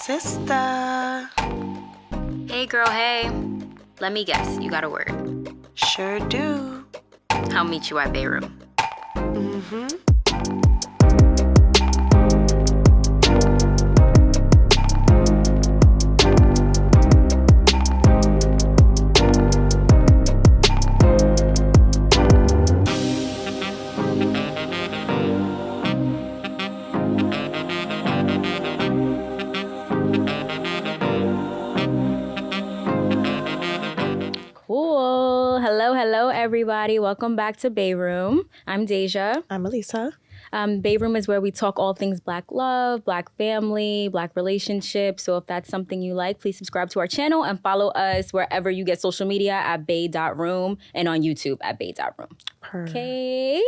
Sister. Hey girl, hey. Let me guess, you got a word. Sure do. I'll meet you at bae.room. Mm-hmm. Cool. Hello, everybody. Welcome back to bae.room. I'm Deja. I'm Alisa. bae.room is where we talk all things Black love, Black family, Black relationships. So if that's something you like, please subscribe to our channel and follow us wherever you get social media at bae.room and on YouTube at bae.room. Okay.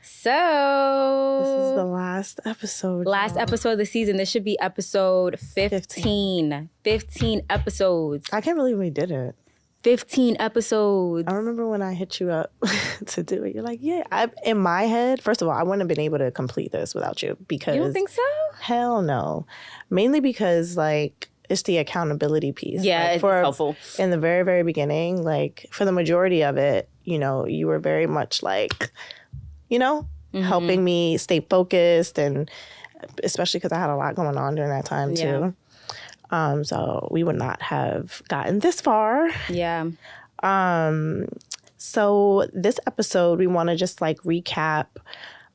So this is the last episode. Last episode of the season. This should be episode 15. 15 episodes. I can't believe we did it. 15 episodes. I remember when I hit you up to do it. You're like, yeah. In my head, first of all, I wouldn't have been able to complete this without you because... You don't think so? Hell no. Mainly because, like, it's the accountability piece. Yeah, like, it's helpful. In the very, very beginning, like, for the majority of it, you know, you were very much, like, you know, helping me stay focused, and especially because I had a lot going on during that time, too. So we would not have gotten this far. Yeah. So this episode, we want to just like recap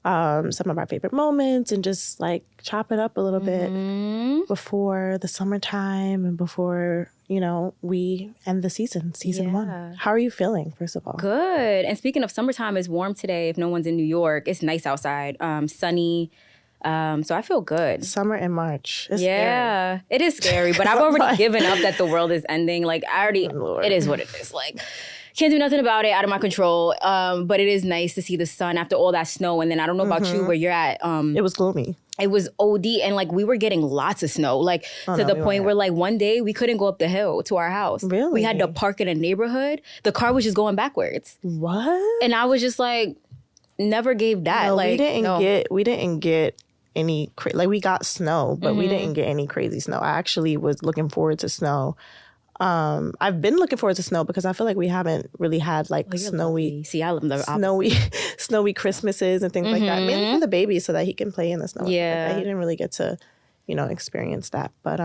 some of our favorite moments and just like chop it up a little bit before the summertime and before, you know, we end the season 1. How are you feeling, first of all? Good. And speaking of summertime, it's warm today. If no one's in New York, it's nice outside, sunny. So I feel good. Summer in March. It's scary. It is scary, but I've already given up that the world is ending. Like it is what it is. Like, can't do nothing about it, out of my control. But it is nice to see the sun after all that snow. And then I don't know about you, where you're at. It was gloomy. It was OD, and like we were getting lots of snow, like to the point where like one day we couldn't go up the hill to our house. Really? We had to park in a neighborhood. The car was just going backwards. What? And I was just like, never gave that. No, like we didn't get any like we got snow, but we didn't get any crazy snow. I actually was looking forward to snow. I've been looking forward to snow because I feel like we haven't really had like snowy. Lucky. See, I love the snowy Christmases and things like that. Mainly for the baby, so that he can play in the snow. Yeah, like he didn't really get to, you know, experience that. But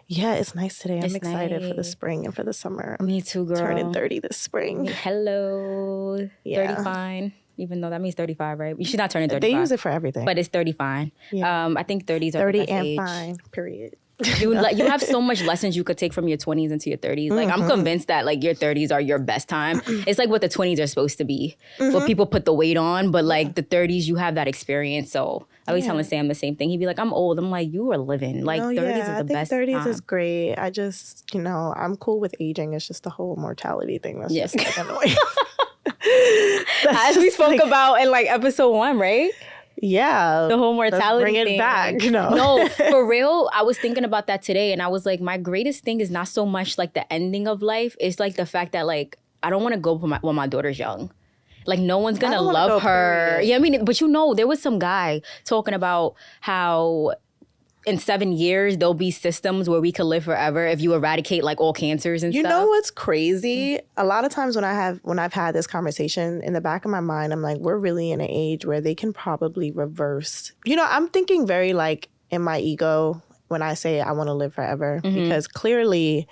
yeah, it's nice today. I'm excited for the spring and for the summer. Me too, girl. Turning 30 this spring. Hello, yeah. 30 fine. Even though that means 35, right? She's not turning 35. They use it for everything. But it's 30 fine. Yeah. I think 30s are 30 the best and age. fine, period. You have so much lessons you could take from your 20s into your 30s. Like, I'm convinced that, like, your 30s are your best time. It's like what the 20s are supposed to be. What people put the weight on. But, like, the 30s, you have that experience. So I always telling Sam the same thing. He'd be like, I'm old. I'm like, you are living. Like, 30s is the best time. 30s is great. I just, you know, I'm cool with aging. It's just the whole mortality thing that's just like annoying. As we spoke about in like episode 1, right? Yeah. The whole mortality thing. Bring it back. No, for real, I was thinking about that today, and I was like, my greatest thing is not so much like the ending of life. It's like the fact that like, I don't want to go when my daughter's young. Like, no one's going to love her. Yeah, I mean, but you know, there was some guy talking about how in 7 years, there'll be systems where we could live forever if you eradicate like all cancers and stuff. You know what's crazy? A lot of times when I've had this conversation, in the back of my mind, I'm like, we're really in an age where they can probably reverse. You know, I'm thinking very like in my ego when I say I want to live forever, because clearly,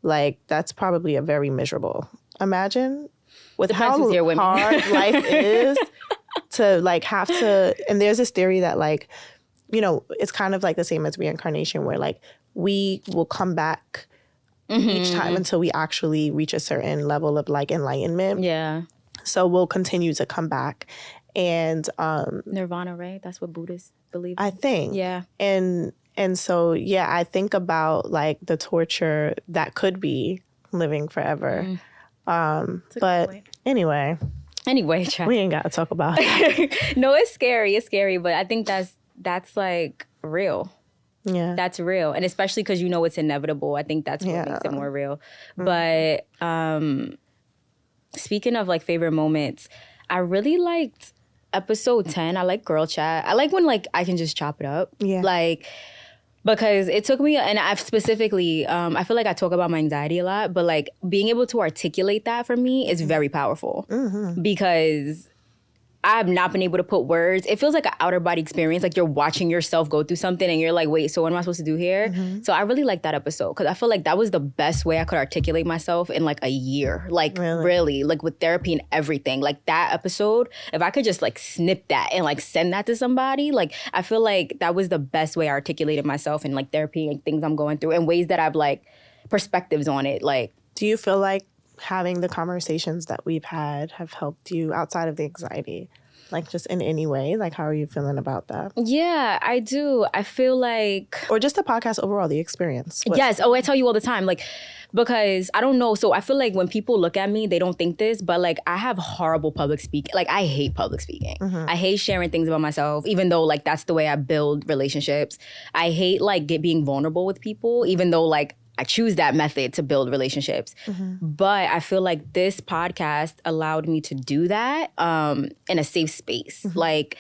like, that's probably a very miserable. Imagine with how hard life is to like have to, and there's this theory that like, you know, it's kind of like the same as reincarnation, where like we will come back each time until we actually reach a certain level of like enlightenment. Yeah. So we'll continue to come back. And Nirvana, right? That's what Buddhists believe in. I think. Yeah. And so, yeah, I think about like the torture that could be living forever. But anyway, we ain't got to talk about it. No, it's scary. It's scary. But I think that's like real. Yeah. That's real. And especially because you know it's inevitable. I think that's what makes it more real. But speaking of like favorite moments, I really liked episode 10. I like girl chat. I like when like I can just chop it up. Yeah. Like Because it took me, and I've specifically, I feel like I talk about my anxiety a lot, but like being able to articulate that for me is very powerful because I have not been able to put words. It feels like an outer body experience. Like you're watching yourself go through something and you're like, wait, so what am I supposed to do here? So I really like that episode because I feel like that was the best way I could articulate myself in like a year. Like really, like with therapy and everything. Like that episode, if I could just like snip that and like send that to somebody, like I feel like that was the best way I articulated myself in like therapy and things I'm going through and ways that I've like perspectives on it. Like, do you feel like having the conversations that we've had have helped you outside of the anxiety, like just in any way? Like, how are you feeling about that? Yeah, I do. I feel like... Or just the podcast overall, the experience. Yes. Oh, I tell you all the time, like, because I don't know. So I feel like when people look at me, they don't think this, but like I have horrible public speaking. Like I hate public speaking. I hate sharing things about myself, even though like that's the way I build relationships. I hate like being vulnerable with people, even though like I choose that method to build relationships. But I feel like this podcast allowed me to do that in a safe space. Like,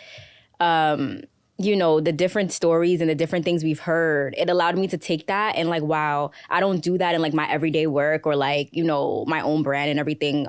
you know, the different stories and the different things we've heard, it allowed me to take that and like, wow, I don't do that in like my everyday work or like, you know, my own brand and everything.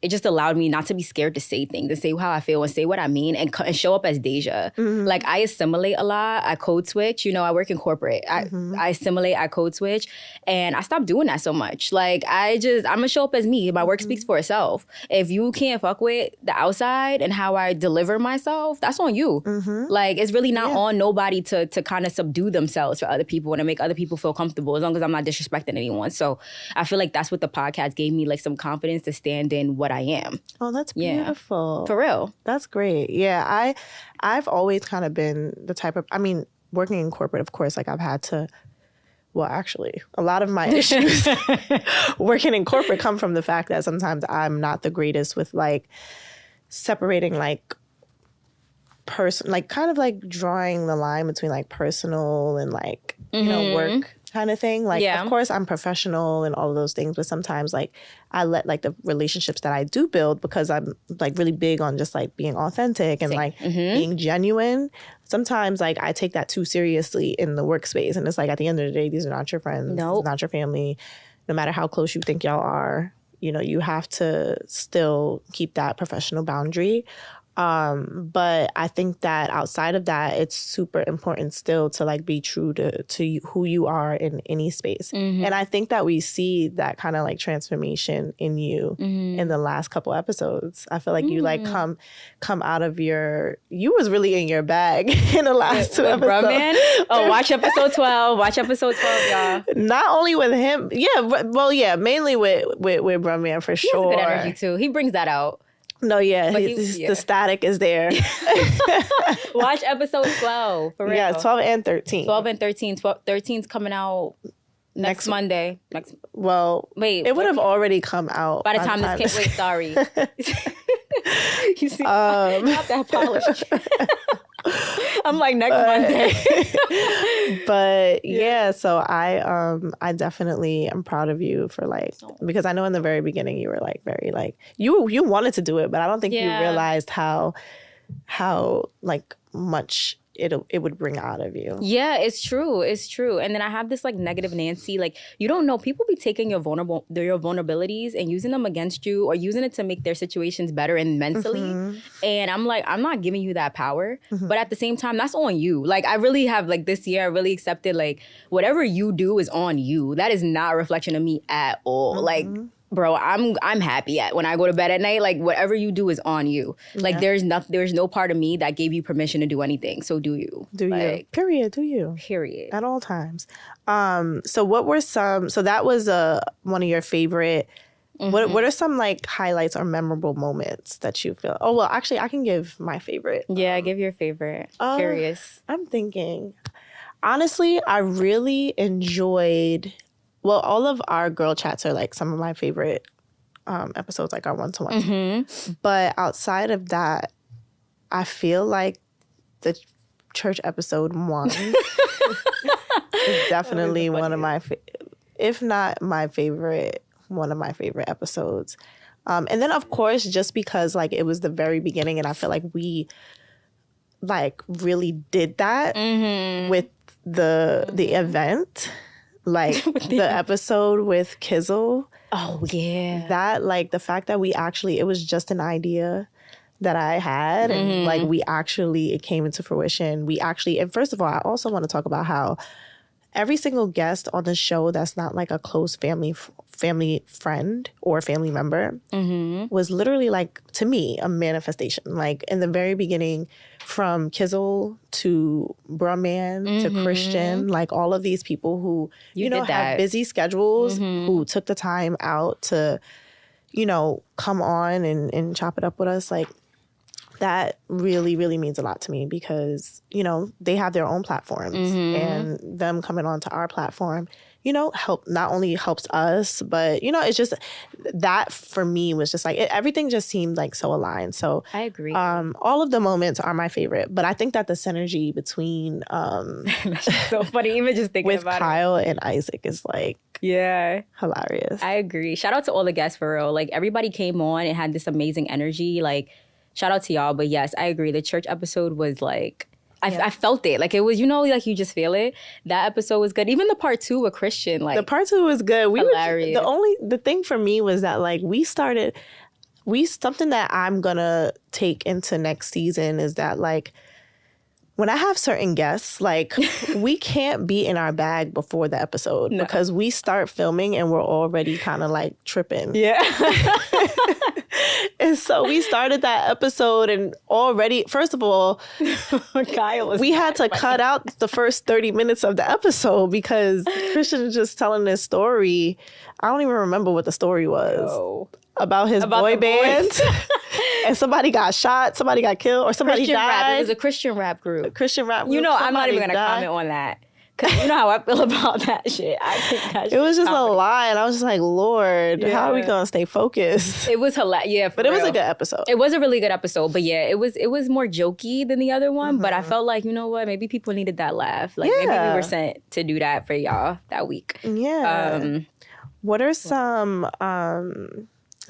It just allowed me not to be scared to say things and say how I feel and say what I mean and show up as Deja. Like I assimilate a lot. I code switch. You know, I work in corporate. I assimilate, I code switch. And I stopped doing that so much. Like I'm going to show up as me. My work speaks for itself. If you can't fuck with the outside and how I deliver myself, that's on you. Like it's really not on nobody to kind of subdue themselves for other people and to make other people feel comfortable as long as I'm not disrespecting anyone. So I feel like that's what the podcast gave me, like some confidence to stand in what I am. Oh, that's beautiful. For real. That's great. Yeah, I've always kind of been the type of, I mean, working in corporate, of course, like I've had to, well, actually, a lot of my issues working in corporate come from the fact that sometimes I'm not the greatest with like separating like like kind of like drawing the line between like personal and like, you know, work kind of thing. Like, of course, I'm professional and all of those things, but sometimes like I let like the relationships that I do build because I'm like really big on just like being authentic and like being genuine. Sometimes like I take that too seriously in the workspace. And it's like at the end of the day, these are not your friends, not your family. No matter how close you think y'all are, you know, you have to still keep that professional boundary. But I think that outside of that, it's super important still to like be true to who you are in any space. And I think that we see that kind of like transformation in you in the last couple episodes. I feel like you like come out of you was really in your bag in the last two episodes. Brumman? Oh, watch episode 12. Watch episode 12, y'all. Not only with him. Yeah. Well, yeah, mainly with Brumman for sure. He has good energy too. He brings that out. No, the static is there. Watch episode 12, for real. Yeah, 12 and 13. 12 and 13. 13's coming out next Monday. Wait. It would have already come out. By the time this came, wait, sorry. You see, not that polished. I'm like, next Monday. But yeah, so I definitely am proud of you for like, because I know in the very beginning you were like very like, you wanted to do it, but I don't think you realized how like much it would bring out of you. Yeah, it's true. It's true. And then I have this like negative Nancy, like you don't know, people be taking your vulnerabilities and using them against you or using it to make their situations better and mentally. And I'm like, I'm not giving you that power. But at the same time, that's on you. Like I really have like this year, I really accepted like whatever you do is on you. That is not a reflection of me at all. Like, bro, I'm happy when I go to bed at night. Like whatever you do is on you. Like there's no part of me that gave you permission to do anything. So do you? You? Period. Do you? Period. At all times. So what were some? So that was one of your favorite. What are some like highlights or memorable moments that you feel? Oh well, actually, I can give my favorite. Yeah, give your favorite. Curious. I'm thinking. Honestly, I really enjoyed. Well, all of our girl chats are like some of my favorite episodes, like our one-to-one. But outside of that, I feel like the church episode 1 is definitely one of my, if not my favorite, one of my favorite episodes. And then, of course, just because like it was the very beginning, and I feel like we like really did that with the event, like the episode with Kizzle. Oh yeah. That, like, the fact that it was just an idea that I had, and like it came into fruition. And first of all, I also want to talk about how every single guest on the show that's not like a close family friend or family member was literally, like, to me, a manifestation. Like, in the very beginning, from Kizzle to Brahman to Christian, like, all of these people who, have busy schedules, who took the time out to, come on and chop it up with us, like, that really, really means a lot to me because, they have their own platforms and them coming onto our platform, not only helps us, but, it's just that for me was just like, everything just seemed like so aligned. So I agree. All of the moments are my favorite, but I think that the synergy between so funny, even just thinking with about Kyle and Isaac is like, yeah, hilarious. I agree. Shout out to all the guests for real. Like, everybody came on and had this amazing energy. Like, shout out to y'all. But yes, I agree. The church episode was like, I felt it. Like, it was, like you just feel it. That episode was good. Even the part 2 with Christian, like, the part 2 was good. Hilarious. The thing for me was that, like, something that I'm gonna take into next season is that, like, when I have certain guests, like, we can't be in our bag before the episode because we start filming and we're already kind of like tripping. Yeah. And so we started that episode and already, first of all, we had to cut out the first 30 minutes of the episode because Christian is just telling this story. I don't even remember what the story was. No. About his boy band. And somebody got shot, somebody got killed, or somebody Christian died. Rap. It was a Christian rap group. A Christian rap group. I'm not even going to comment on that. Because you know how I feel about that shit. I think that it was just a lie. And I was just like, Lord, how are we going to stay focused? It was hilarious. Yeah, but it was a good episode. It was a really good episode. But yeah, it was more jokey than the other one. But I felt like, you know what? Maybe people needed that laugh. Like, maybe we were sent to do that for y'all that week. Yeah. What are some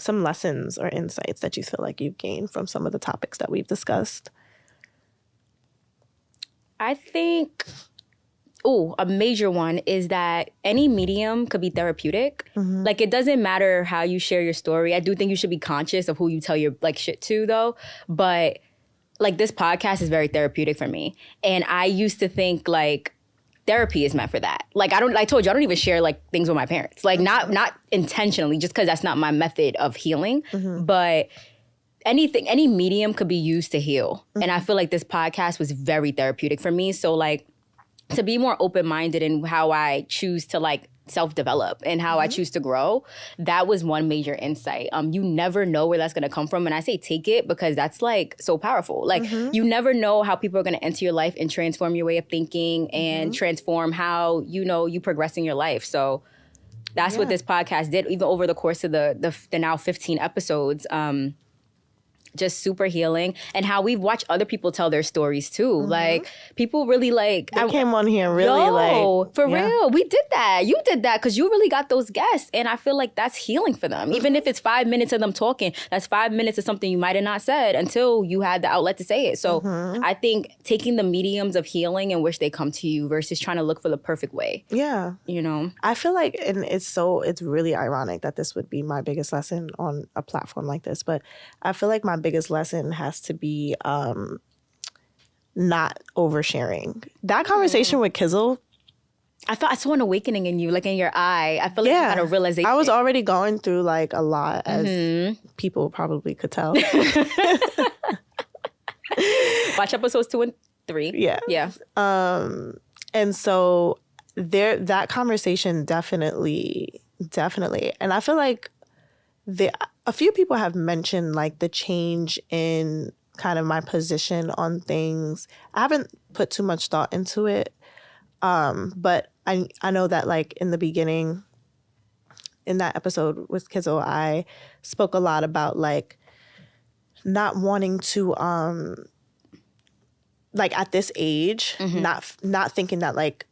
lessons or insights that you feel like you've gained from some of the topics that we've discussed? I think, a major one is that any medium could be therapeutic. Like, it doesn't matter how you share your story. I do think you should be conscious of who you tell your, like, shit to, though. But, like, this podcast is very therapeutic for me. And I used to think, like, therapy is meant for that. Like, I told you, I don't even share, like, things with my parents. Like, not intentionally, just because that's not my method of healing. But any medium could be used to heal. And I feel like this podcast was very therapeutic for me. So, like, to be more open-minded in how I choose to, like, self-develop and how I choose to grow, that was one major insight. You never know where that's going to come from. And I say take it because that's, like, so powerful. Like, you never know how people are going to enter your life and transform your way of thinking and transform how, you progress in your life. So that's what this podcast did, even over the course of the now 15 episodes. Just super healing, and how we've watched other people tell their stories too. Like, people really, like, they came on here really for real. We did that. You did that because you really got those guests, and I feel like that's healing for them. Even if it's 5 minutes of them talking, that's 5 minutes of something you might have not said until you had the outlet to say it. So I think taking the mediums of healing in which they come to you versus trying to look for the perfect way. Yeah, I feel like, and it's really ironic that this would be my biggest lesson on a platform like this, but I feel like my biggest lesson has to be not oversharing. That conversation with Kizzle, I saw an awakening in you, like, in your eye. I feel like you had a realization. I was already going through, like, a lot, as people probably could tell. Watch episodes 2 and 3. Yeah. And so that conversation definitely, and I feel like a few people have mentioned, like, the change in kind of my position on things. I haven't put too much thought into it, but I know that, like, in the beginning, in that episode with Kizzle, I spoke a lot about, like, not wanting to, like, at this age, not thinking that, like,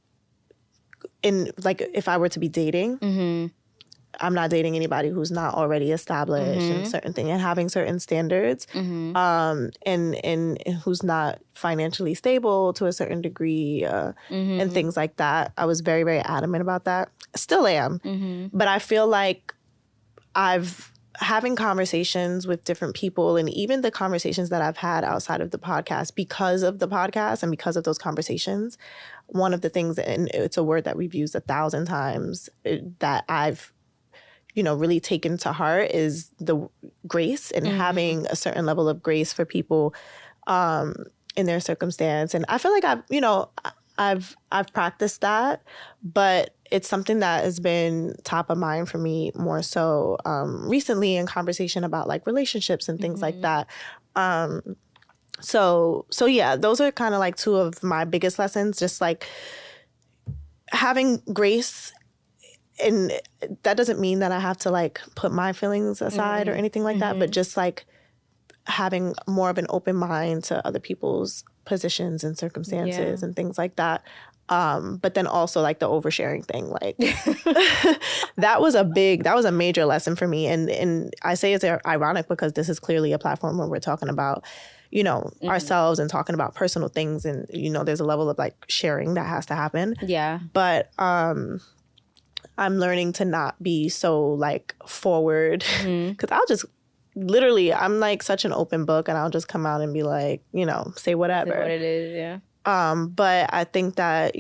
if I were to be dating, I'm not dating anybody who's not already established in certain thing and having certain standards, and who's not financially stable to a certain degree, and things like that. I was very, very adamant about that. Still am. But I feel like having conversations with different people, and even the conversations that I've had outside of the podcast, because of the podcast and because of those conversations, one of the things, and it's a word that we've used 1,000 times, that I've, really taken to heart, is the grace, and having a certain level of grace for people in their circumstance. And I feel like I've practiced that, but it's something that has been top of mind for me more so recently in conversation about like relationships and things like that. So yeah, those are kind of like two of my biggest lessons, just like having grace. And that doesn't mean that I have to like put my feelings aside or anything like that, but just like having more of an open mind to other people's positions and circumstances and things like that. But then also like the oversharing thing, like that was a major lesson for me. And I say it's ironic because this is clearly a platform where we're talking about, ourselves and talking about personal things. And, there's a level of like sharing that has to happen. Yeah. But I'm learning to not be so like forward, because I'll just literally, I'm like such an open book, and I'll just come out and be like, say whatever. Say what it is, yeah. But I think that,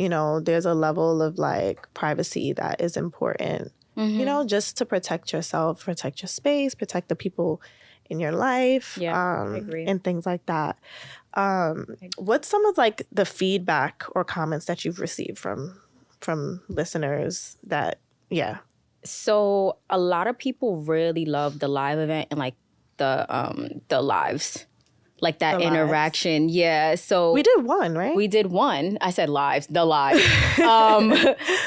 there's a level of like privacy that is important, just to protect yourself, protect your space, protect the people in your life, I agree. and things like that. What's some of like the feedback or comments that you've received from listeners that, So a lot of people really love the live event and like the lives, like that interaction. Lives. Yeah. So we did one, right? We did one. I said lives, the live.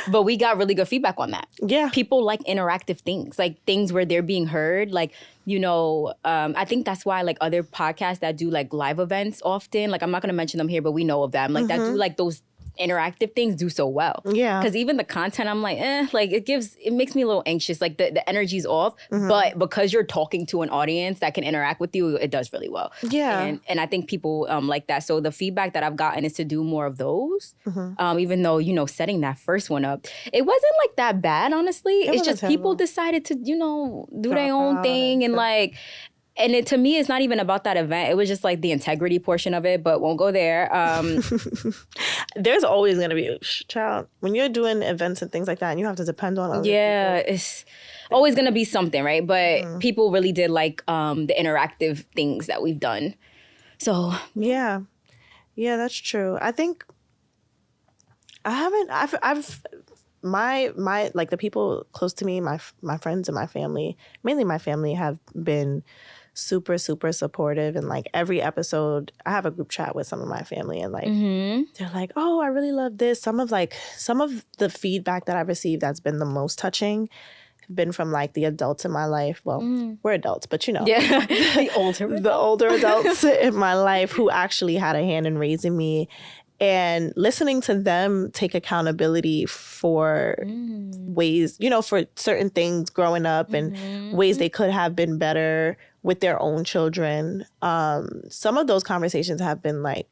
But we got really good feedback on that. Yeah. People like interactive things, like things where they're being heard. Like, I think that's why like other podcasts that do like live events often, like I'm not going to mention them here, but we know of them, like that do like those interactive things do so well. Yeah. Because even the content, I'm like, like it makes me a little anxious. Like the energy's off. But because you're talking to an audience that can interact with you, it does really well. Yeah. And I think people like that. So the feedback that I've gotten is to do more of those. Even though, setting that first one up, it wasn't like that bad, honestly. It's just terrible. People decided to, do their own thing and like... And to me, it's not even about that event. It was just like the integrity portion of it, but won't go there. There's always going to be, child, when you're doing events and things like that, and you have to depend on other people. It's always going to be something, right? But people really did like the interactive things that we've done. So. Yeah, that's true. I think I've my like the people close to me, my friends and my family, mainly my family, have been super, super supportive. And like every episode, I have a group chat with some of my family, and like they're like, "Oh, I really love this." Some of the feedback that I've received that's been the most touching have been from like the adults in my life. Well, we're adults, but the older adults in my life who actually had a hand in raising me. And listening to them take accountability for ways, for certain things growing up and ways they could have been better with their own children. Some of those conversations have been like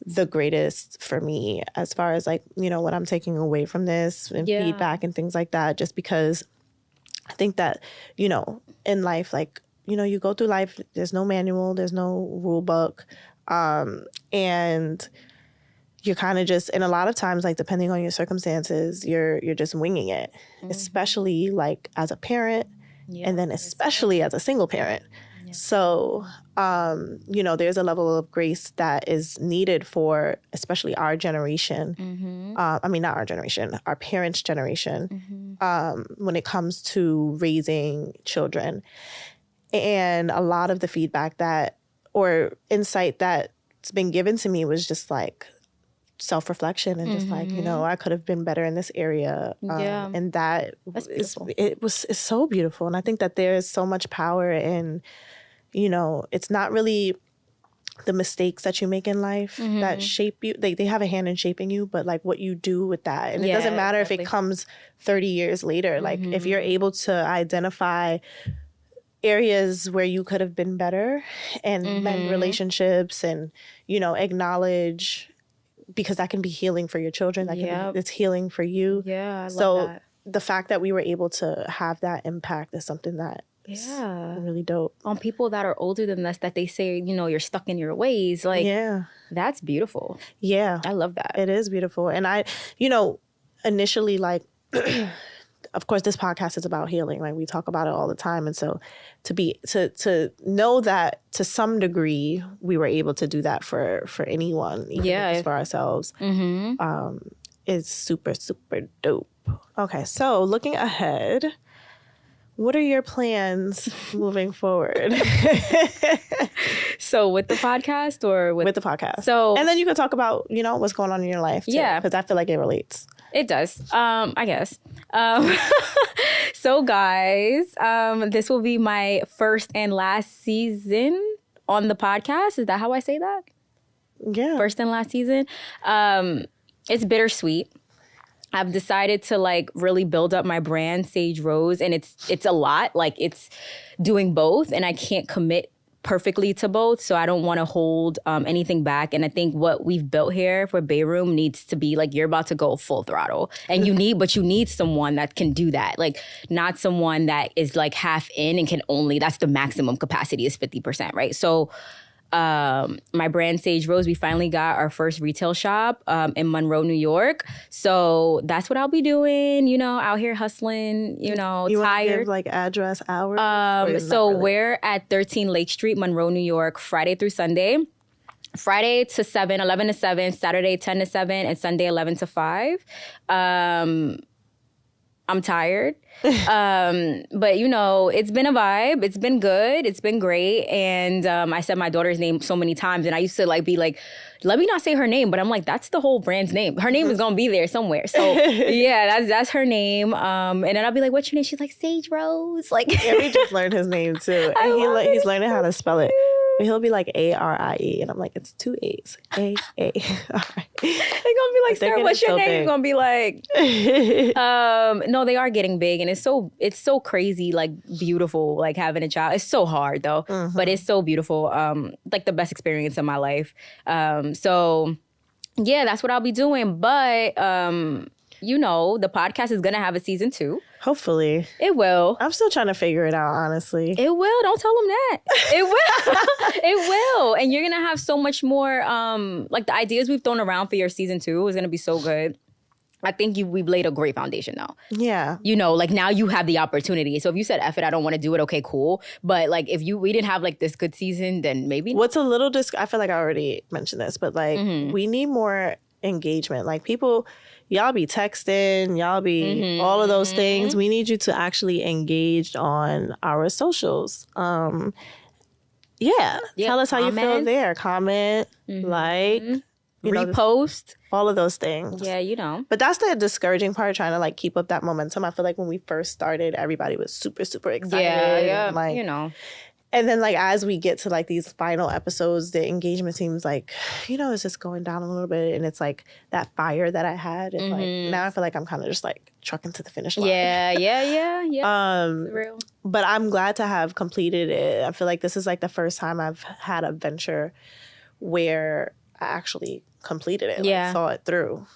the greatest for me as far as like, what I'm taking away from this and feedback and things like that. Just because I think that, in life, like, you go through life, there's no manual, there's no rule book. And you're kind of just, and a lot of times, like, depending on your circumstances, you're just winging it, especially like as a parent, and then especially as a single parent. Yeah. So, there's a level of grace that is needed for especially our generation. I mean, not our generation, our parents' generation, when it comes to raising children. And a lot of the feedback or insight that's been given to me was just like, self-reflection and just like, I could have been better in this area. And it's so beautiful. And I think that there is so much power in, it's not really the mistakes that you make in life that shape you. They have a hand in shaping you, but like what you do with that. And it doesn't matter if it comes 30 years later. Like if you're able to identify areas where you could have been better and mend relationships and, you know, acknowledge, because that can be healing for your children. That can be, it's healing for you. Yeah, I so love that. The fact that we were able to have that impact is something that is really dope. On people that are older than us, that they say, you know, you're stuck in your ways. Like, that's beautiful. Yeah. I love that. It is beautiful. And I, you know, initially, like, of course, this podcast is about healing. Like, we talk about it all the time. And so to know that to some degree we were able to do that for anyone, even if it's for ourselves, is super, super dope. Okay, so looking ahead, what are your plans moving forward? So with the podcast or with the podcast? So, and then you can talk about, you know, what's going on in your life too, because I feel like it relates. It does. I guess. So guys, this will be my first and last season on the podcast. Is that how I say that? Yeah. First and last season. It's bittersweet. I've decided to like really build up my brand, Sage Rose, and it's a lot. Like it's doing both, and I can't commit perfectly to both, so I don't want to hold anything back. And I think what we've built here for bae.room needs to be like, you're about to go full throttle, and you need someone that can do that, like not someone that is like half in and can only, that's the maximum capacity is 50%, right? So my brand Sage Rose, we finally got our first retail shop in Monroe, New York. So that's what I'll be doing, you know, out here hustling, you know, you tired. Want to give like address, hours? So we're at 13 Lake Street, Monroe, New York, Friday through Sunday. Friday to 7, 11 to 7, Saturday 10 to 7, and Sunday 11 to 5. I'm tired. But, you know, it's been a vibe. It's been good. It's been great. And I said my daughter's name so many times. And I used to like be like, let me not say her name. But I'm like, that's the whole brand's name. Her name is going to be there somewhere. So, yeah, that's her name. And then I'll be like, what's your name? She's like, Sage Rose. Like, yeah, we just learned his name, too. And he's learning how to spell it. But he'll be like Arie, and I'm like, it's 2 A's. A. All right. They're gonna be like, Sarah, what's your name? You're gonna be like, no, they are getting big, and it's so crazy, like beautiful, like having a child. It's so hard though, but it's so beautiful. Like the best experience of my life. So yeah, that's what I'll be doing. But you know, the podcast is gonna have a season 2. Hopefully. It will. I'm still trying to figure it out, honestly. It will. Don't tell them that. It will. It will. And you're going to have so much more, like the ideas we've thrown around for your season 2 is going to be so good. I think we've laid a great foundation now. Yeah. You know, like now you have the opportunity. So if you said, F it, I don't want to do it, okay, cool. But like if we didn't have like this good season, then maybe. What's a little, I feel like I already mentioned this, but like we need more engagement. Like people, y'all be texting, y'all be all of those things. We need you to actually engage on our socials. Tell us how you feel there. Comment, like, repost, all of those things. Yeah, you know. But that's the discouraging part, trying to like keep up that momentum. I feel like when we first started, everybody was super, super excited. Yeah, and, like, you know. And then, like, as we get to, like, these final episodes, the engagement seems like, you know, it's just going down a little bit. And it's, like, that fire that I had. And, like, now I feel like I'm kind of just, like, trucking to the finish line. Yeah. Real. But I'm glad to have completed it. I feel like this is, like, the first time I've had a venture where I actually completed it. Like, saw it through.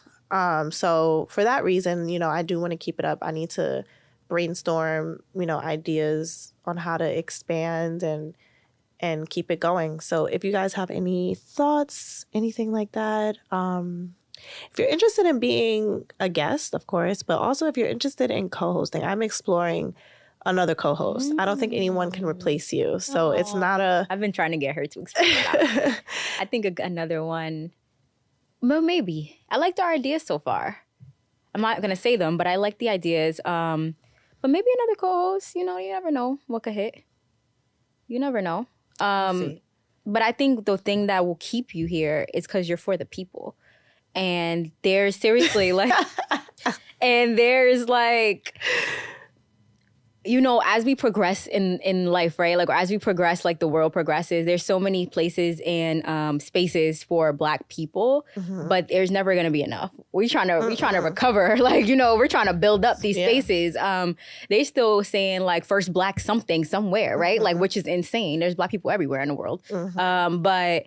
So for that reason, you know, I do want to keep it up. I need to brainstorm, you know, ideas on how to expand and keep it going. So if you guys have any thoughts, anything like that, if you're interested in being a guest, of course, but also if you're interested in co-hosting, I'm exploring another co-host. I don't think anyone can replace you. So it's not I've been trying to get her to explore that. I think another one, well, maybe. I like our ideas so far. I'm not going to say them, but I like the ideas. But maybe another co-host, you know, you never know what could hit. You never know. But I think the thing that will keep you here is because you're for the people. And there's seriously like, and there's like, you know, as we progress in life, right? Like, as we progress, like the world progresses, there's so many places and spaces for Black people, but there's never gonna be enough. We're trying to recover, like, you know, we're trying to build up these spaces. They still saying like first Black something somewhere, right? Like, which is insane. There's Black people everywhere in the world, but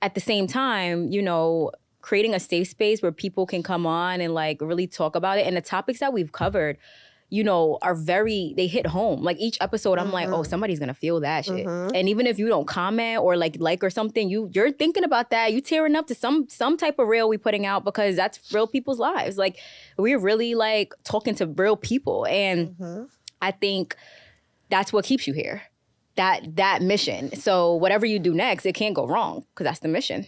at the same time, you know, creating a safe space where people can come on and like really talk about it, and the topics that we've covered, you know, they hit home. Like each episode, I'm like, oh, somebody's gonna feel that shit. And even if you don't comment or like or something, you're thinking about that. You tearing up to some type of reel we putting out, because that's real people's lives. Like, we're really like talking to real people. And I think that's what keeps you here. That mission. So whatever you do next, it can't go wrong, because that's the mission.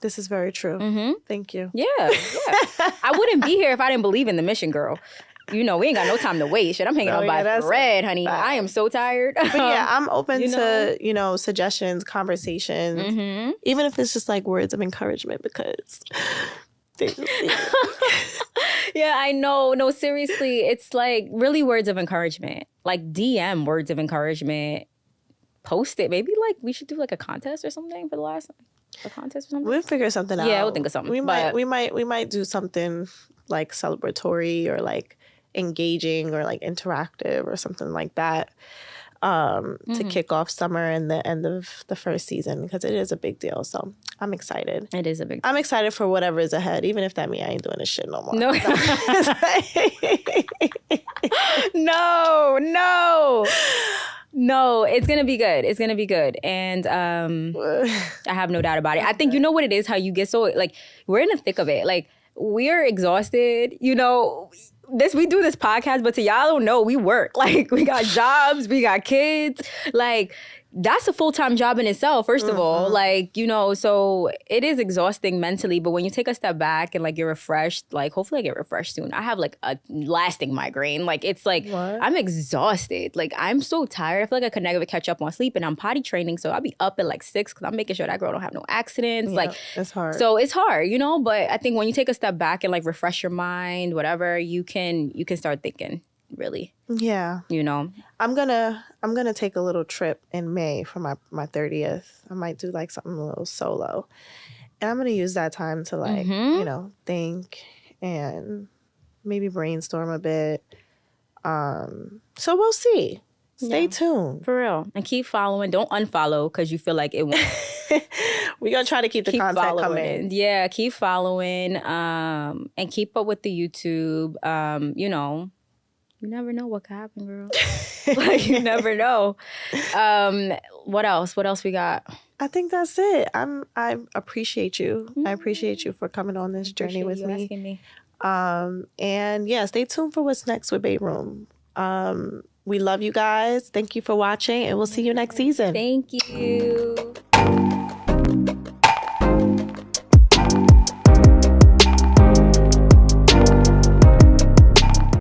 This is very true. Thank you. Yeah. I wouldn't be here if I didn't believe in the mission, girl. You know, we ain't got no time to wait. Shit, I'm hanging on by a thread, honey. I am so tired. But yeah, I'm open to, you know, suggestions, conversations, even if it's just like words of encouragement, because yeah, I know. No, seriously, it's like really words of encouragement. Like DM words of encouragement. Post it. Maybe like we should do like a contest or something for the last contest or something. We'll figure something out. Yeah, we'll think of something. We might do something like celebratory or like engaging or like interactive or something like that to kick off summer and the end of the first season, because it is a big deal. So I'm excited. It is a big deal. I'm excited for whatever is ahead, even if that means I ain't doing this shit no more. No. No, it's going to be good. It's going to be good. And I have no doubt about it. I think, you know what it is, how you get so, like, we're in the thick of it. Like, we're exhausted, you know. We do this podcast, but to y'all don't know, we work. Like, we got jobs, we got kids. Like, that's a full-time job in itself, first of all. Like, you know, so it is exhausting mentally. But when you take a step back and like you're refreshed, like hopefully I get refreshed soon. I have like a lasting migraine. Like, it's like, I'm exhausted. Like, I'm so tired. I feel like I could never catch up on sleep, and I'm potty training. So I'll be up at like 6 because I'm making sure that girl don't have no accidents. Like, it's hard. So it's hard, you know, but I think when you take a step back and like refresh your mind, whatever, you can start thinking. Really. Yeah. You know, I'm gonna take a little trip in May for my 30th. I might do like something a little solo. And I'm gonna use that time to like, you know, think and maybe brainstorm a bit. So we'll see. Stay tuned. For real. And keep following. Don't unfollow because you feel like it won't. We're going to try to keep the content coming. Yeah, keep following and keep up with the YouTube. You know, you never know what could happen, girl. Like, you never know. What else? What else we got? I think that's it. I appreciate you. I appreciate you for coming on this journey with me. Asking me. And yeah, stay tuned for what's next with bae.room. We love you guys. Thank you for watching, and we'll see you next season. Thank you.